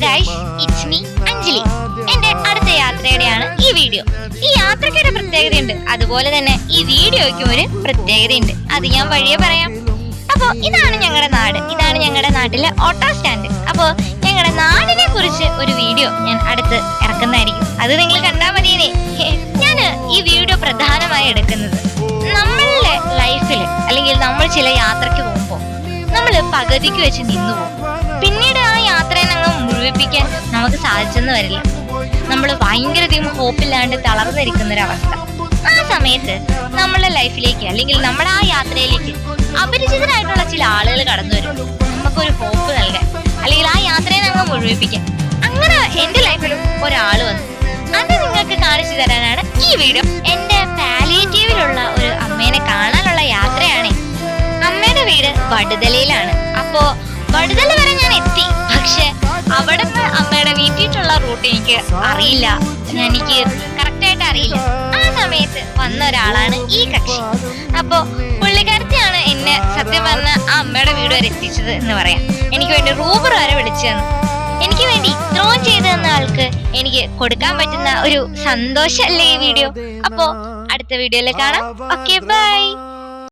Guys, it's me Anjali. എന്റെ അടുത്ത യാത്രയുടെയാണ് ഈ വീഡിയോ. ഈ യാത്രയ്ക്കൊരു പ്രത്യേകതയുണ്ട്, അതുപോലെ തന്നെ ഈ വീഡിയോയ്ക്കും ഒരു പ്രത്യേകതയുണ്ട്. അത് ഞാൻ വഴിയെ പറയാം. അപ്പോ ഇതാണ് ഞങ്ങളുടെ നാട്, ഇതാണ് ഞങ്ങളുടെ നാട്ടിലെ ഓട്ടോ സ്റ്റാൻഡ്. അപ്പോ ഞങ്ങളുടെ നാടിനെ കുറിച്ച് ഒരു വീഡിയോ ഞാൻ അടുത്ത് ഇറക്കുന്നതായിരിക്കും. അത് നിങ്ങൾ കണ്ടാൽ മതിയേ. ഞാൻ ഈ വീഡിയോ പ്രധാനമായി എടുക്കുന്നത് നമ്മളുടെ ലൈഫിൽ അല്ലെങ്കിൽ നമ്മൾ ചില യാത്രയ്ക്ക് പോകുമ്പോൾ നമ്മൾ പകുതിക്ക് വെച്ച് നിന്നു പോകും. പിന്നീട് ആ യാത്രയെ ഞങ്ങൾ മുഴുവിപ്പിക്കാൻ നമുക്ക് സാധിച്ചെന്ന് വരില്ല. നമ്മൾ ഭയങ്കരധികം ഹോപ്പില്ലാണ്ട് തളർന്നിരിക്കുന്ന ഒരവസ്ഥ. ആ സമയത്ത് നമ്മളുടെ ലൈഫിലേക്ക് അല്ലെങ്കിൽ നമ്മുടെ ആ യാത്രയിലേക്ക് അപരിചിതരായിട്ടുള്ള ചില ആളുകൾ കടന്നു വരും, നമുക്കൊരു ഹോപ്പ് നൽകാൻ അല്ലെങ്കിൽ ആ യാത്രയെ ഞങ്ങൾ മുഴുവിപ്പിക്കാൻ. അങ്ങനെ എന്റെ ലൈഫിലും ഒരാൾ വന്നു. അത് നിങ്ങൾക്ക് കാണിച്ചു തരാനാണ് ഈ വീഡിയോ. എന്റെ പാലിയേറ്റീവിലുള്ള ഒരു അമ്മേനെ കാണാനുള്ള യാത്രയാണ്. അമ്മയുടെ വീട് വടുതലയിലാണ്. അപ്പോ വടുതല വരെ ഞാൻ എത്തി. പക്ഷെ അവിടെ നിന്ന് അമ്മയുടെ വീട്ടിലുള്ള റൂട്ട് എനിക്ക് അറിയില്ല, എനിക്ക് കറക്റ്റായിട്ട് അറിയില്ല. ആ സമയത്ത് വന്ന ഒരാളാണ് ഈ കക്ഷി. അപ്പോ പുള്ളിക്കാരത്തിയാണ് എന്നെ സത്യം പറഞ്ഞ ആ അമ്മയുടെ വീട് വരെ എത്തിച്ചത് എന്ന് പറയാം. എനിക്ക് വേണ്ടി റൂബർ വരെ വിളിച്ചു തന്നു. എനിക്ക് വേണ്ടി ഇത്രയും ചെയ്തു തന്ന ആൾക്ക് എനിക്ക് കൊടുക്കാൻ പറ്റുന്ന ഒരു സന്തോഷമല്ലേ ഈ വീഡിയോ. അപ്പോ അടുത്ത വീഡിയോയിൽ കാണാം. Okay, by.